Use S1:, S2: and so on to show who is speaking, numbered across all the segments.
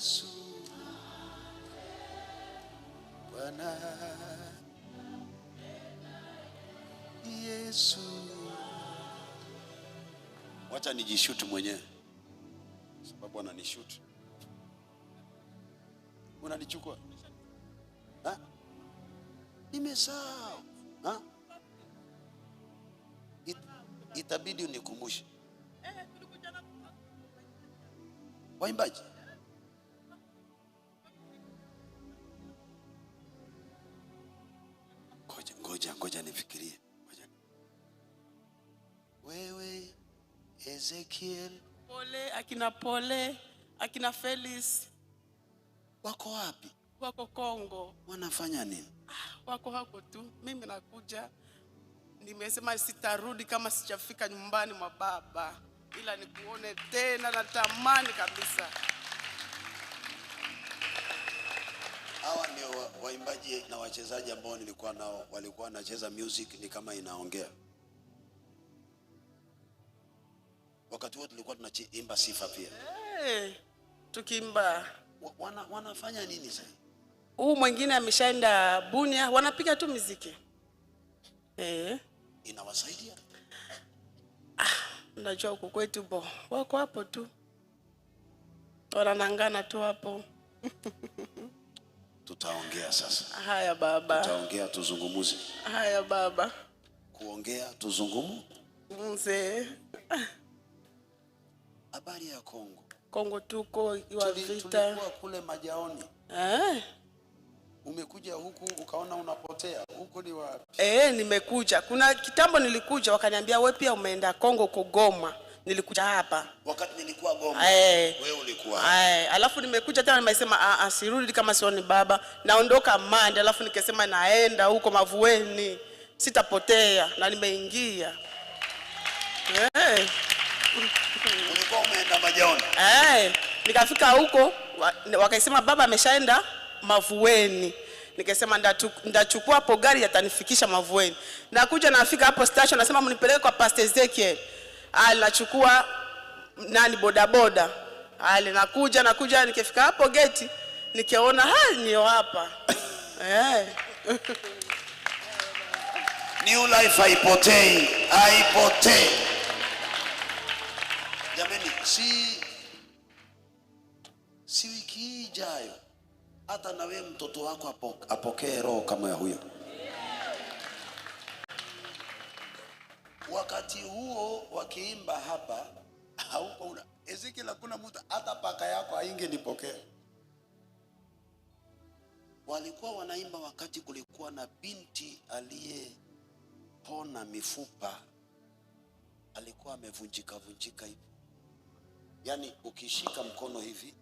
S1: Yesu Bwana Yesu. Wacha nijishoot mwenyewe sababu ananishoot. Unanichukua? Ha? Nimesahau. Ha? Itabidi unikumbushe. Waimbaji? Ngoja nifikirie. Wewe Ezekiel
S2: Pole, akina Felix
S1: wako wapi?
S2: wako Kongo.
S1: Wanafanya nini?
S2: Wako hako tu. Mimi nakuja. Nimesema sitarudi kama sijafika nyumbani mwa baba. Ila nikuone tena, natamani kabisa.
S1: Hawa ni waimbaji na wachezaji ambao nilikuwa nao, walikuwa wanacheza music ni kama inaongea. Wakati wote tulikuwa tunaimba sifa pia.
S2: Tukiimba.
S1: Wanafanya nini sasa?
S2: Huu mwingine ameshaenda Bunia, wanapiga tu muziki.
S1: Inawasaidia?
S2: Unajua huko kwetu wako hapo tu. Wanangana tu hapo.
S1: Tutaongea sasa.
S2: Haya baba.
S1: Tutaongea tuzungumuze.
S2: Haya baba.
S1: Kuongea tuzungumuze. Habari ya Kongo.
S2: Kongo tuko iwa vita.
S1: Tulikuwa kule Majaoni. Umekuja huku ukaona unapotea. Huko ni wapi?
S2: Nimekuja. Kuna kitambo nilikuja wakaniambia wewe pia umeenda Kongo Kogoma. Nilikuja hapa.
S1: Wakati nilikuwa Goma. Wewe ulikuwa.
S2: Alafu nimekuja tena nimesema sirudi kama sioni baba. Naondoka Mande, alafu nikasema naenda huko Mavueni. Sitapotea na nimeingia.
S1: Ulikuwa umeenda Majaoni?
S2: Nikafika huko wakasema baba ameshaenda Mavueni. Nikasema ndachukua hapo gari yatanifikisha Mavueni. Nakuja nafika hapo station nasema mnipeleke kwa Pastor Ezekiel. Nachukua bodaboda. Nakuja nikifika hapo geti nikaona nio hapa.
S1: New life haipotei. Jamani, si wiki ijayo hata na wewe mtoto wako apokee roho kama ya huyo. Wakati huo wakiimba hapa hauko Ezekiel, hakuna mtu hata paka yako haingenipokea. Walikuwa wanaimba wakati kulikuwa na binti aliyepona mifupa, alikuwa amevunjika hivi. Yaani ukishika mkono hivi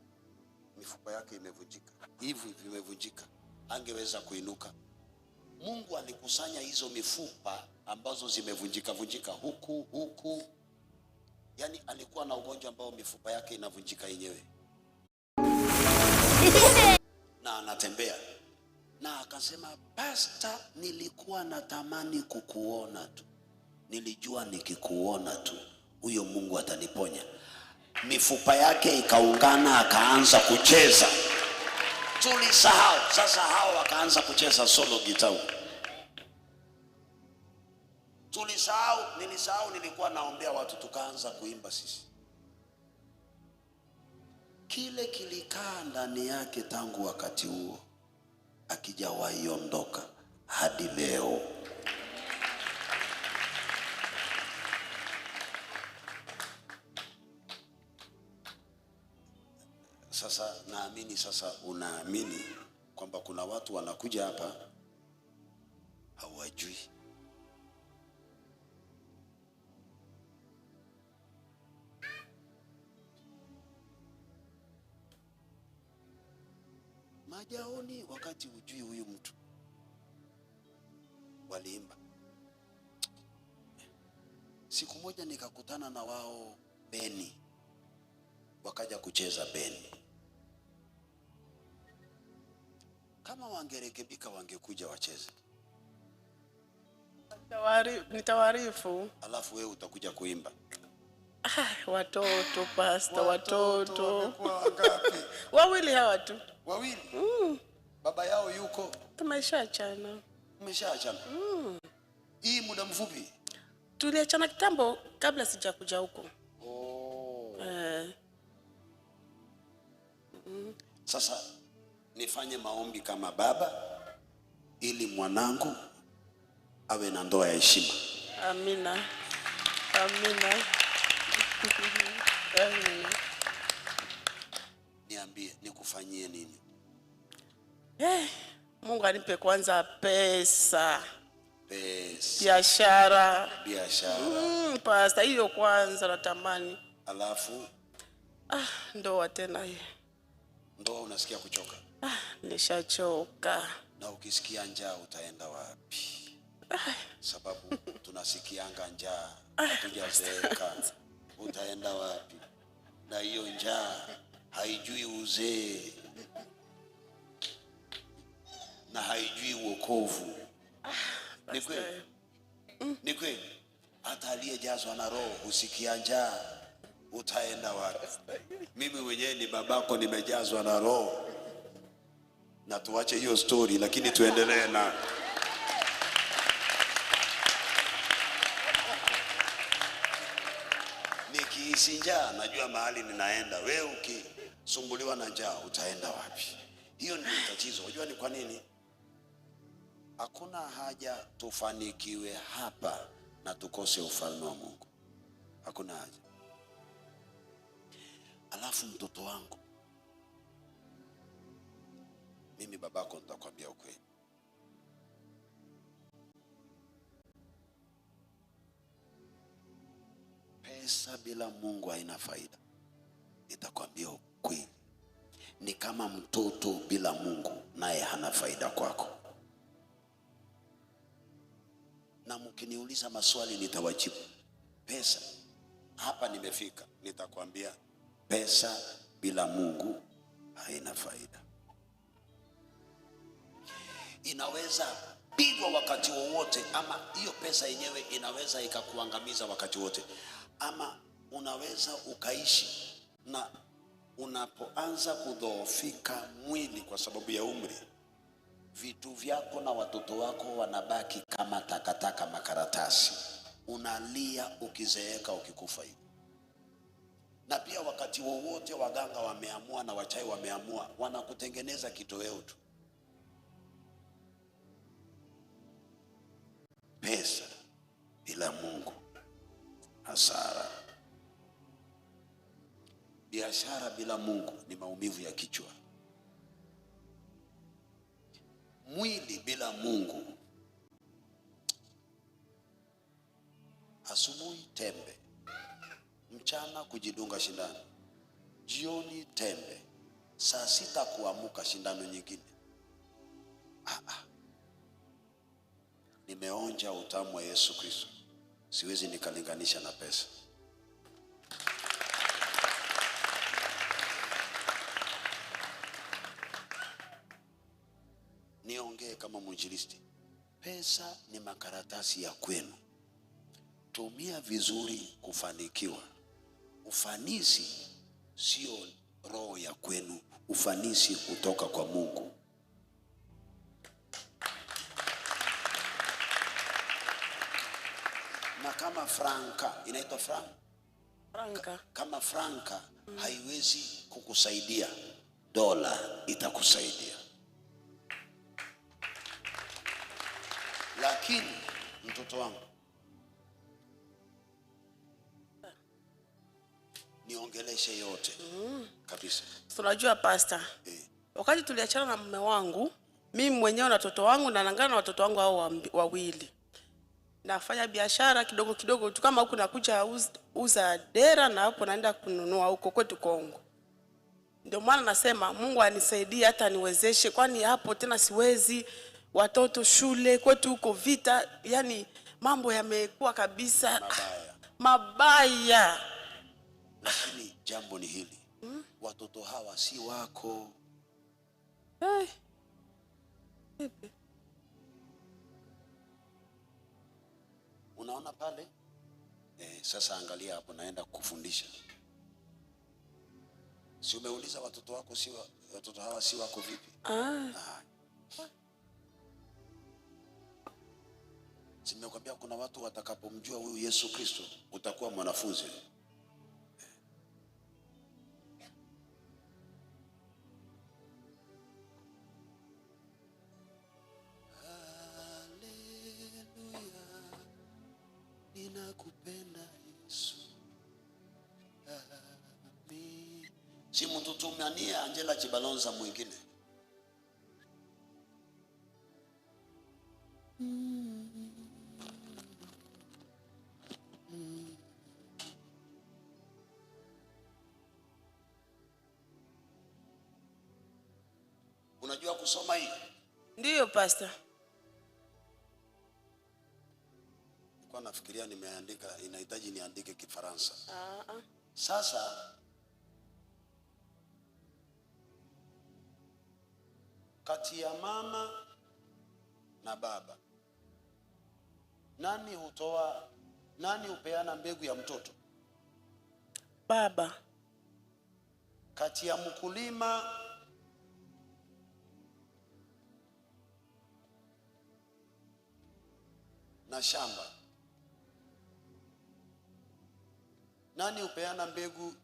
S1: mifupa yake imevunjika. Hivi imevunjika. Angeweza kuinuka. Mungu alikusanya hizo mifupa ambazo zimevunjika huku. Yaani alikuwa na ugonjwa ambao mifupa yake inavunjika yenyewe. Na anatembea. Na akasema, "Pastor, nilikuwa natamani kukuona tu. Nilijua nikikuona tu huyo Mungu ataniponya." Mifupa yake ikaungana, akaanza kucheza. Tulisahau. Sasa hao wakaanza kucheza solo guitar. Nilisahau nilikuwa naombea watu, tukaanza kuimba sisi. Kile kilikaa ndani yake tangu wakati huo akijawahi ondoka hadi leo. Sasa naamini unaamini kwamba kuna watu wanakuja hapa hawajui. Majaoni wakati hujui huyu mtu. Waliimba. Siku moja nikakutana na wao Beni. Wakaja kucheza Beni. Kama wangerekebika wangekuja wacheze.
S2: Nitawarifu.
S1: Alafu wewe utakuja kuimba.
S2: Watoto pastor, watoto.
S1: Wamekuwa wangapi?
S2: Wawili hawa tu.
S1: Wawili. Baba yao yuko?
S2: Tumeshaachana.
S1: Mmeshaachana? Hii muda mfupi?
S2: Tuliachana kitambo kabla sijakuja huko.
S1: Sasa nifanye maombi kama baba ili mwanangu awe na ndoa ya heshima.
S2: Amina. Amina. Amina.
S1: Niambie nikufanyie nini?
S2: Mungu anipe kwanza pesa.
S1: Pesa.
S2: Biashara.
S1: Biashara.
S2: Pastor, hiyo kwanza natamani.
S1: Alafu
S2: Ndoa tena hii.
S1: ndoa unasikia kuchoka?
S2: Nishachoka.
S1: Na ukisikia njaa utaenda wapi? Sababu tunasikianga njaa, hatujazeeka. Utaenda wapi? Na hiyo njaa haijui uzee na haijui wokovu. Ni kweli? Ni kweli? Hata aliyejazwa na Roho usikia njaa, utaenda wapi? Mimi mwenyewe ni babako, nimejazwa na Roho. Na tuache hiyo story, lakini tuendelee na nikihisi njaa najua mahali ninaenda. Wewe ukisumbuliwa na njaa utaenda wapi? Hiyo ndio tatizo. Unajua ni kwa nini? Hakuna haja tufanikiwe hapa na tukose ufalme wa Mungu. Hakuna haja. Alafu mtoto wangu, mimi babako nitakwambia ukweli. Pesa bila Mungu haina faida. Nitakwambia ukweli. Ni kama mtoto bila Mungu, naye hana faida kwako. Na mkiniuliza maswali nitawajibu. Pesa, hapa nimefika, nitakwambia pesa bila Mungu haina faida. Inaweza pigwa wakati wowote, ama hiyo pesa yenyewe inaweza ikakuangamiza wakati wote, ama unaweza ukaishi na unapoanza kudhoofika mwili kwa sababu ya umri, vitu vyako na watoto wako wanabaki kama takataka, makaratasi. Unalia ukizeeka, ukikufa hivi. Na pia wakati wowote waganga wameamua na wachai wameamua, wanakutengeneza kitoweo tu. Pesa bila Mungu hasara. Biashara bila Mungu ni maumivu ya kichwa. Mwili bila Mungu, asubuhi tembe, mchana kujidunga shindano, jioni tembe, saa 6 kuamuka shindano nyingine. Nimeonja utamu wa Yesu Kristo, siwezi nikalinganisha na pesa. Niongee kama mwinjilisti. Pesa ni makaratasi ya kwenu. Tumia vizuri kufanikiwa. Ufanisi sio roho ya kwenu, ufanisi kutoka kwa Mungu. Na kama franka, inaitwa franka. Kama franka haiwezi kukusaidia, dola itakusaidia. Lakini mtoto wangu, niongeleshe yote kabisa.
S2: Tunajua pastor, wakati tuliachana na mume wangu, mimi mwenyewe na watoto wangu na nangana na watoto wangu hao wawili, nafanya biashara kidogo kidogo tu, kama huku nakuja uza dera na hapo naenda kununua huko kwetu Kongo. Ndio maana nasema Mungu anisaidie hata niwezeshe, kwani hapo tena siwezi. Watoto shule kwetu huko vita, yani mambo yamekuwa kabisa mabaya.
S1: Lakini jambo ni hili, watoto hawa si wako. Unaona pale Sasa angalia hapo, naenda kukufundisha. Si umeuliza watoto wako watoto hawa si wako vipi? Simekwambia kuna watu watakapomjua huyu Yesu Kristo utakuwa mwanafunzi. Ninakupenda Yesu. Amen. Si mtutumanie Angela Chibalonza mwingine. Unajua kusoma hii?
S2: Ndiyo pastor.
S1: Kwa nafikiria nimeandika, inahitaji niandike Kifaransa. Sasa kati ya mama na baba, nani hupeana mbegu ya mtoto?
S2: Baba.
S1: Kati ya mkulima na shamba, nani hupeana mbegu?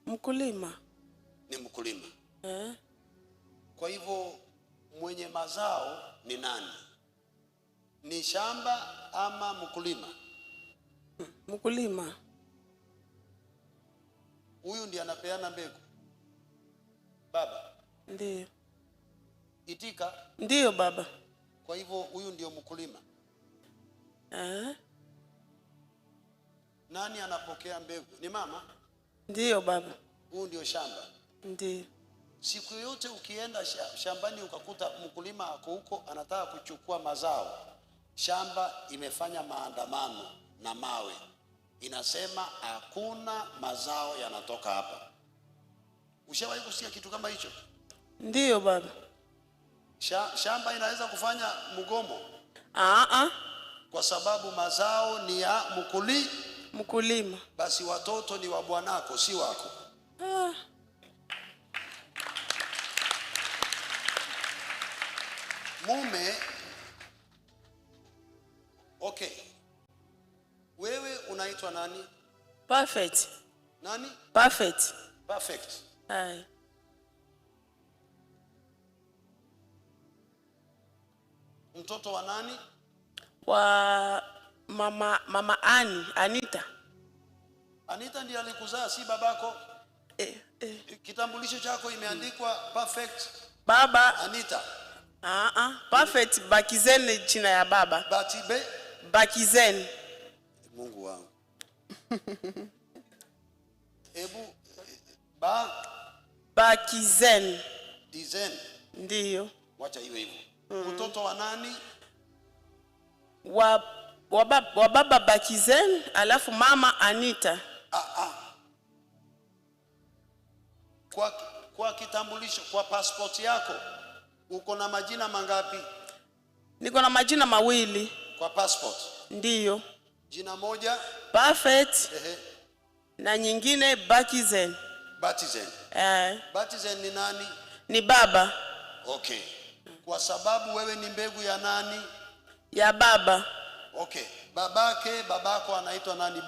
S2: Mkulima.
S1: Ni mkulima. Kwa hivyo mwenye mazao ni nani? Ni shamba ama mkulima?
S2: Mkulima.
S1: Huyu ndiye anapeana mbegu. Baba.
S2: Ndiyo.
S1: Itika.
S2: Ndiyo baba.
S1: Kwa hivyo huyu ndio mkulima. Nani anapokea mbegu? Ni mama?
S2: Ndiyo baba.
S1: Huyu ndio shamba.
S2: Ndiyo.
S1: Siku yote ukienda shambani ukakuta mkulima ako huko anataka kuchukua mazao, shamba imefanya maandamano na mawe, inasema hakuna mazao yanatoka hapa. Ushawahi kusikia kitu kama hicho?
S2: Ndiyo baba.
S1: Shamba inaweza kufanya mgomo? Kwa sababu mazao ni ya mkulima. Basi watoto ni wa bwanako, si wako. Mume, okay. Wewe unaitwa nani?
S2: Perfect.
S1: Nani?
S2: Perfect.
S1: Perfect.
S2: Hai.
S1: Mtoto wa nani?
S2: Wa mama Anita.
S1: Anita ndiye alikuzaa, si babako? Kitambulisho chako imeandikwa Perfect.
S2: Baba
S1: Anita.
S2: Perfect Bakizen jina ya baba. Bakizen.
S1: Mungu wangu. Ebu
S2: Bakizen.
S1: Dizen.
S2: Ndiyo.
S1: Wacha iwe hivyo. Mtoto wa nani?
S2: Wa baba Bakizen alafu mama Anita.
S1: Kwa kitambulisho, kwa passport yako uko na majina mangapi?
S2: Niko na majina mawili.
S1: Kwa passport?
S2: Ndiyo.
S1: Jina moja
S2: Perfect. Na nyingine Bakizen.
S1: Batizen. Batizen ni nani?
S2: Ni baba.
S1: Okay. Kwa sababu wewe ni mbegu ya nani?
S2: Ya baba.
S1: Okay. Babako anaitwa nani?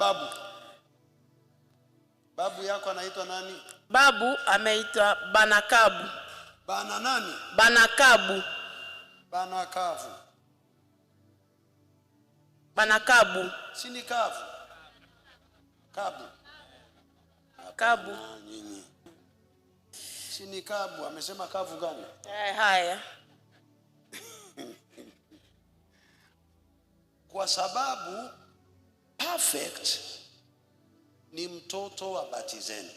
S1: Babu yako anaitwa nani?
S2: Babu ameitwa Banakabu.
S1: Bana nani?
S2: Banakabu. Banakabu.
S1: Si ni kavu?
S2: Kabu.
S1: Nyinyi. Si ni kabu, amesema kavu gani?
S2: Haya.
S1: Kwa sababu Perfect ni mtoto wa Batizen.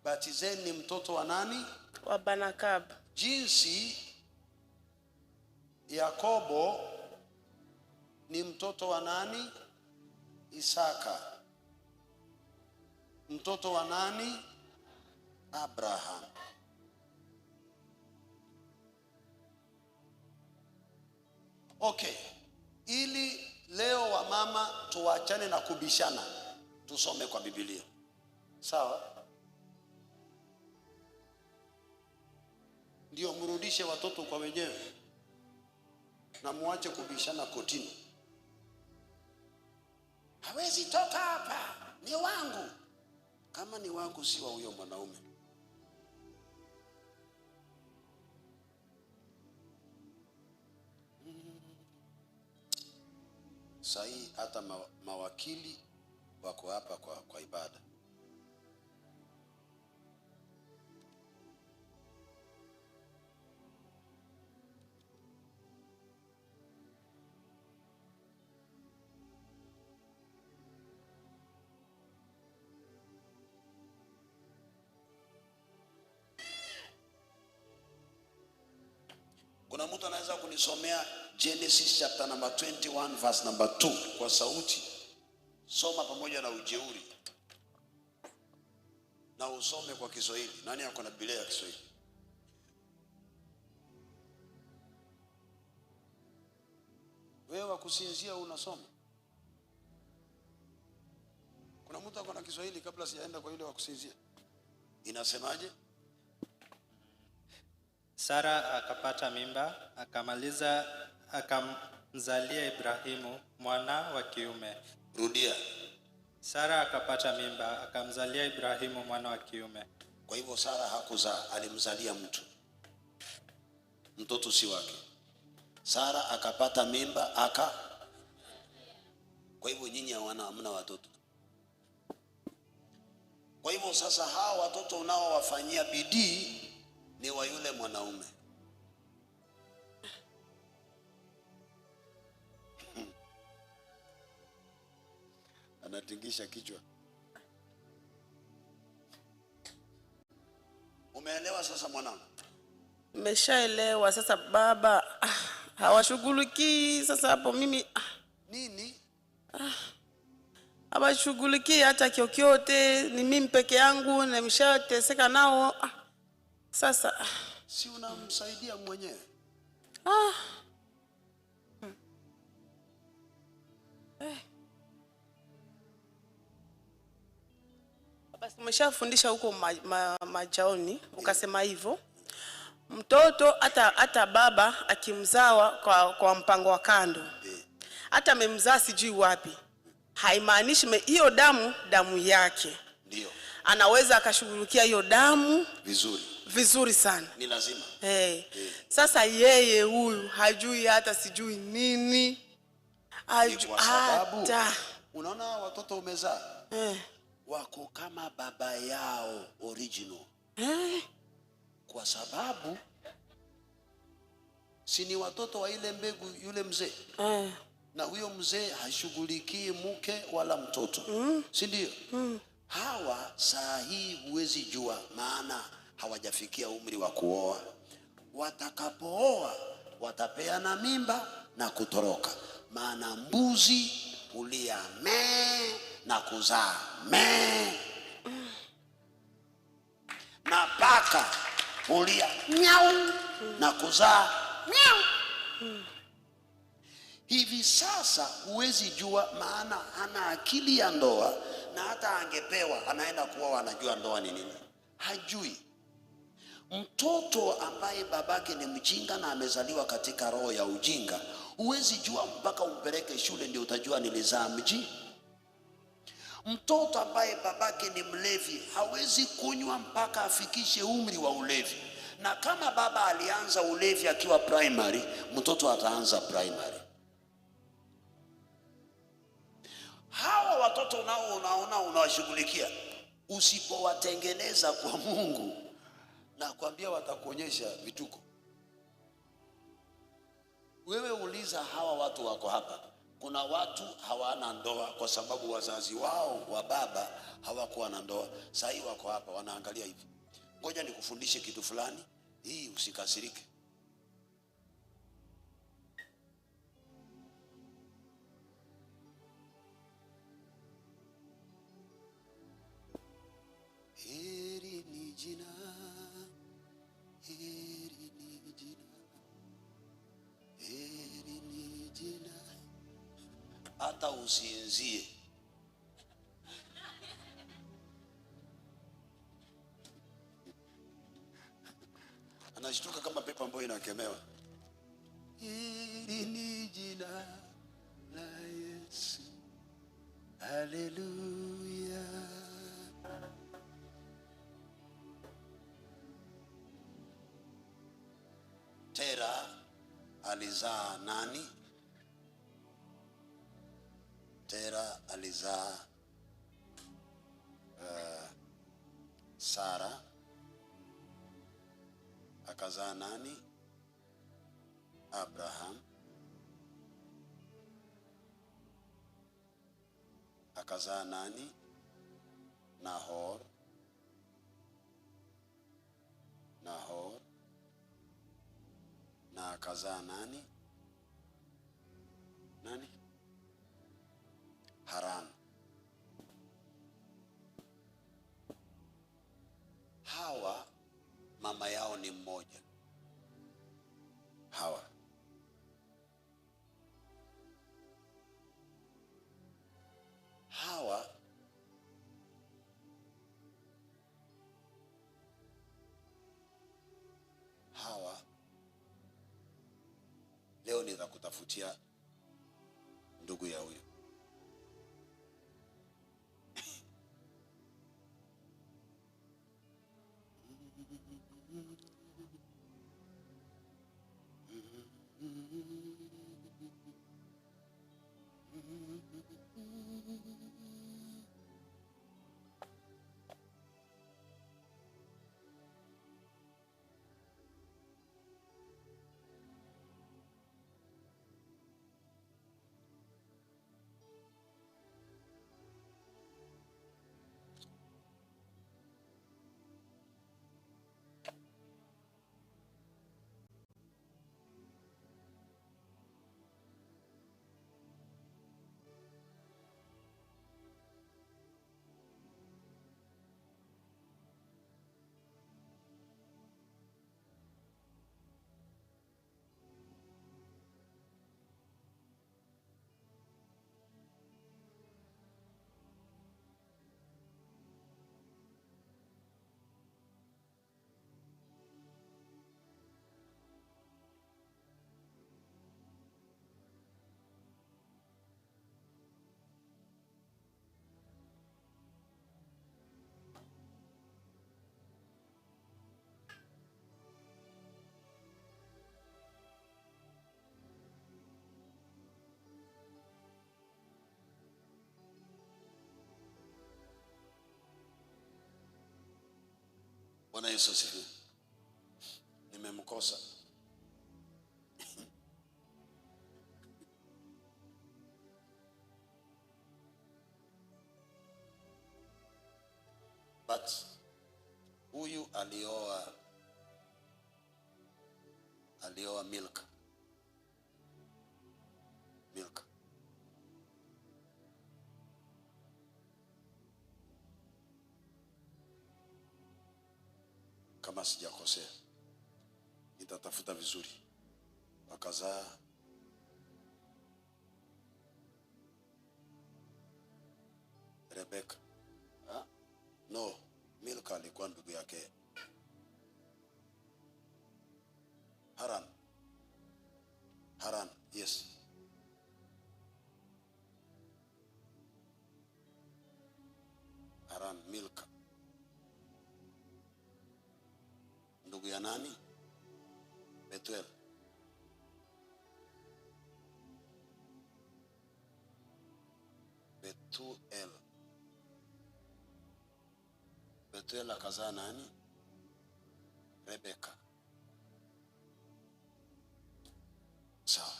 S1: Batizen ni mtoto wa nani?
S2: Wa Banakabu.
S1: Jinsi Yakobo ni mtoto wa nani? Isaka. Mtoto wa nani? Abraham. Okay. Ili leo wamama tuachane na kubishana, tusome kwa Biblia. Sawa? Ndio mrudishe watoto kwa wenyewe na muache kubishana kotini. Hawezi toka hapa, ni wangu. Kama ni wangu, si wa huyo mwanaume. Sahi hata mawakili wako hapa kwa ibada. Kuna mtu anaweza kunisomea Genesis chapter number 21 verse number 2 kwa sauti? Soma pamoja na ujeuri. Na usome kwa Kiswahili. Nani yako na Biblia ya Kiswahili? Wewe wa kusinzia unasoma? Kuna mtu ako na Kiswahili kabla sijaenda kwa yule wa kusinzia? Inasemaje?
S3: Sara akapata mimba, akamzalia Ibrahimu mwana wa kiume.
S1: Rudia.
S3: Sara akapata mimba, akamzalia Ibrahimu mwana wa kiume.
S1: Kwa hivyo Sara hakuzaa, alimzalia mtoto si wake. Sara akapata mimba kwa hivyo nyinyi hamna watoto. Kwa hivyo sasa hao watoto unaowafanyia bidii ni wa yule mwanaume. Anatingisha kichwa. Umeelewa sasa mwanangu?
S2: Nimeshaelewa sasa baba. Hawashughulikii sasa hapo mimi
S1: nini?
S2: Hawashughulikii hata kyokyote, ni mimi peke yangu na nimeshateseka nao. Sasa
S1: si unamsaidia mwenyewe?
S2: Basi umeshafundisha huko majaoni ukasema hivyo. Mtoto hata baba akimzawa kwa mpango wa kando, hata amemzaa sijui wapi, haimaanishi hiyo damu yake.
S1: Ndio. Anaweza
S2: akashughulikia hiyo damu vizuri sana.
S1: Ni lazima.
S2: Sasa yeye huyu hajui hata sijui nini.
S1: Kwa sababu unaona watoto umezaa wako kama baba yao original. Kwa sababu si ni watoto wa ile mbegu yule mzee. Na huyo mzee hashughulikii mke wala mtoto. Si ndio? Hawa saa hii huwezi jua, maana hawajafikia umri wa kuoa. Watakapooa watapeana mimba na kutoroka, maana mbuzi hulia mee na kuzaa mee, na paka hulia miau na kuzaa miau. Hivi sasa huwezi jua, maana hana akili ya ndoa, na hata angepewa anaenda kuoa, anajua ndoa ni nini? Hajui. Mtoto ambaye babake ni mjinga na amezaliwa katika roho ya ujinga, huwezi jua mpaka umpeleke shule ndio utajua nilizaa mji. Mtoto ambaye babake ni mlevi hawezi kunywa mpaka afikishe umri wa ulevi, na kama baba alianza ulevi akiwa primary, mtoto ataanza primary. Hawa watoto unaona unawashughulikia, usipowatengeneza kwa Mungu, na kuambia watakuonyesha vituko. Wewe uliza hawa watu wako hapa. Kuna watu hawana ndoa kwa sababu wazazi wao wa baba hawakuwa na ndoa. Sasa hivi wako hapa wanaangalia hivi. Ngoja nikufundishe kitu fulani, hii usikasirike. Heri ni jina, heri ni jina, heri ni jina. hata usinzie. Anashtuka kama pepo ambayo inakemewa. Hili ni jina la Yesu. Haleluya. Tera alizaa nani? Tera alizaa Sara. Akazaa nani? Abraham. Akazaa nani? Nahor. Na akazaa nani? Haran. Hawa mama yao ni mmoja. Hawa leo nitakutafutia ndugu ya huyo. Bwana Yesu asifiwe. Nimemkosa. But huyu alioa Milka. Kama sijakosea, nitatafuta vizuri. Wakazaa Rebeka. No, Milka alikuwa ndugu yake Haran, yes. Haran, Milka. Ndugu ya nani? Betuel. Betuel akazaa nani? Rebeka. Sawa.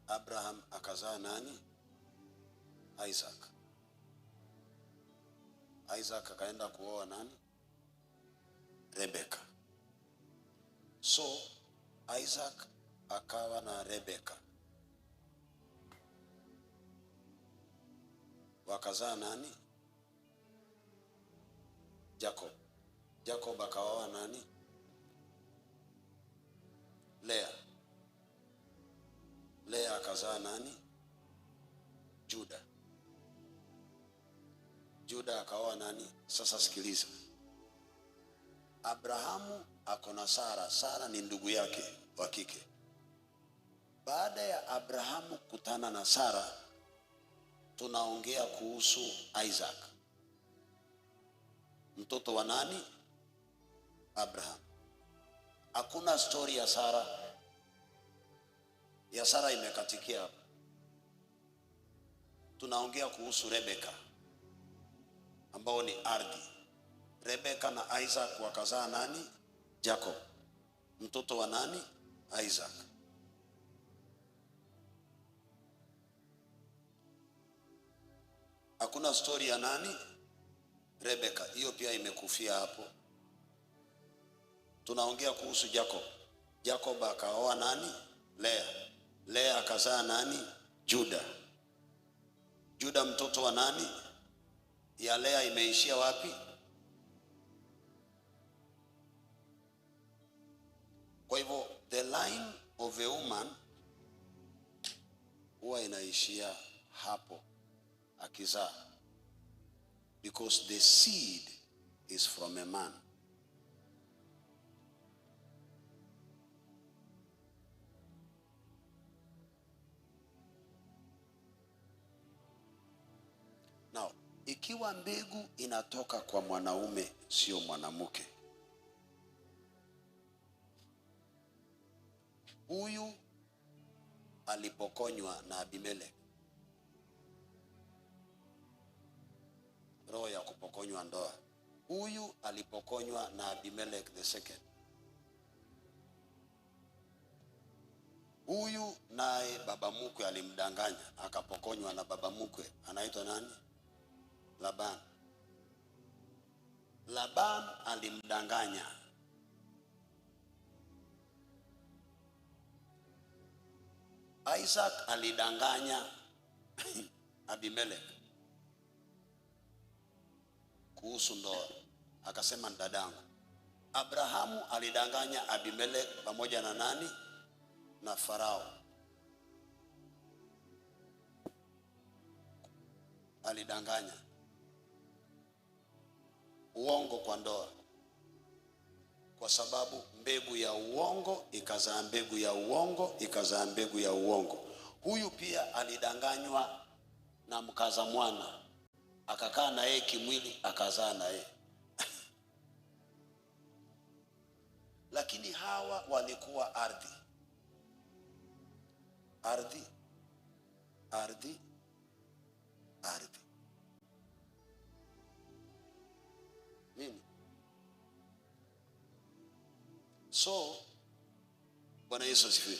S1: Abraham akazaa nani? Isaac. Isaac akaenda kuoa nani? Rebeka. So Isaac akawa na Rebeka. Wakazaa nani? Jacob. Jacob akaoa nani? Lea. Lea akazaa nani? Juda. Juda akaoa nani? Sasa sikiliza, Abrahamu ako na Sara. Sara ni ndugu yake wa kike. Baada ya Abrahamu kutana na Sara, tunaongea kuhusu Isaac, mtoto wa nani? Abraham. Hakuna story ya Sara. Ya Sara imekatikia hapa. Tunaongea kuhusu Rebeka ambao ni ardhi. Rebeka na Isaac wakazaa nani? Jacob, mtoto wa nani? Isaac. Hakuna story ya nani? Rebeka. Hiyo pia imekufia hapo. Tunaongea kuhusu Jacob. Jacob akaoa nani? Lea. Lea akazaa nani? Juda. Juda mtoto wa nani? Ya Lea imeishia wapi? Kwa hivyo the line of a woman huwa inaishia hapo akizaa, because the seed is from a man. Now, ikiwa mbegu inatoka kwa mwanaume sio mwanamke, huyu alipokonywa na Abimelech, roho ya kupokonywa ndoa. Huyu alipokonywa na Abimelech the second. Huyu naye baba mkwe alimdanganya akapokonywa na baba mkwe, anaitwa nani? Laban. Laban alimdanganya. Isaac alidanganya Abimelech kuhusu ndoa, akasema dadangu. Abrahamu alidanganya Abimelech pamoja na nani? Na Farao. Alidanganya, uongo kwa ndoa, kwa sababu mbegu ya uongo ikazaa mbegu ya uongo ikazaa mbegu ya uongo. Huyu pia alidanganywa na mkaza mwana, akakaa na yeye kimwili, akazaa na yeye lakini hawa walikuwa ardhi ardhi ardhi ardhi. Nini? So Bwana Yesu asifiwe.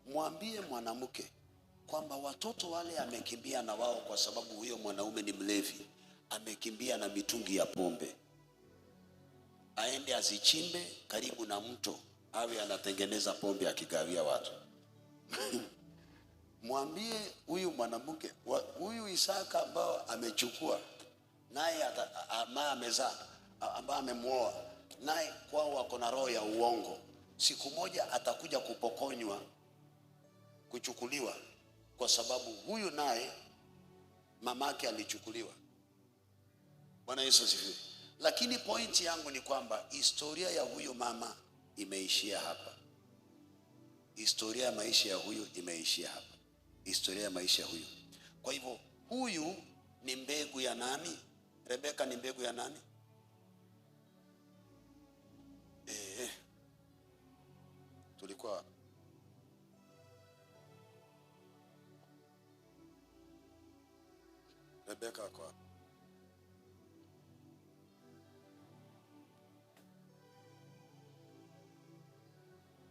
S1: Mwambie mwanamke kwamba watoto wale amekimbia na wao kwa sababu huyo mwanaume ni mlevi, amekimbia na mitungi ya pombe, aende azichimbe karibu na mto, awe anatengeneza pombe akigawia watu. Mwambie huyu mwanamke, huyu Isaka ambao amechukua naye ambaye amezaa, ambaye amemuoa naye, kwao wako na roho ya uongo. Siku moja atakuja kupokonywa, kuchukuliwa, kwa sababu huyu naye mamake alichukuliwa. Bwana Yesu asifiwe. Lakini pointi yangu ni kwamba historia ya huyu mama imeishia hapa. Historia ya maisha ya huyu imeishia hapa. Historia ya maisha ya huyu. Kwa hivyo huyu ni mbegu ya nani? Rebeka ni mbegu ya nani? Tulikuwa Rebeka kwa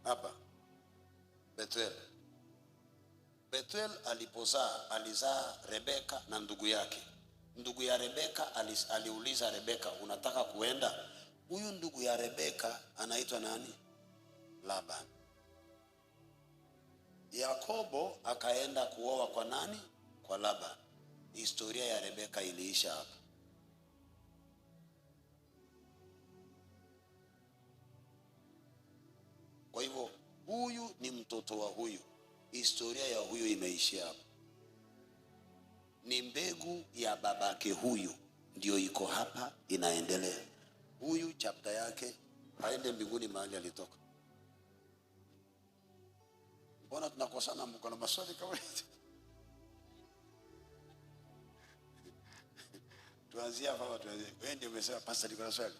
S1: hapa Bethuel. Bethuel alipozaa, alizaa Rebeka na ndugu yake. Ndugu ya Rebeka aliuliza Rebeka, unataka kuenda? Huyu ndugu ya Rebeka anaitwa nani? Laban. Yakobo akaenda kuoa kwa nani? Kwa Laban. Historia ya Rebeka iliisha hapa. Kwa hivyo mtoto wa huyu. Historia ya huyu imeishia hapo. Ni mbegu ya babake huyu ndio iko hapa inaendelea. Huyu chapter yake aende mbinguni mahali alitoka. Mbona tunakosana mko na maswali kama hizi? Tuanzie hapa, tuanzie. Wewe ndio umesema pastor, niko na swali.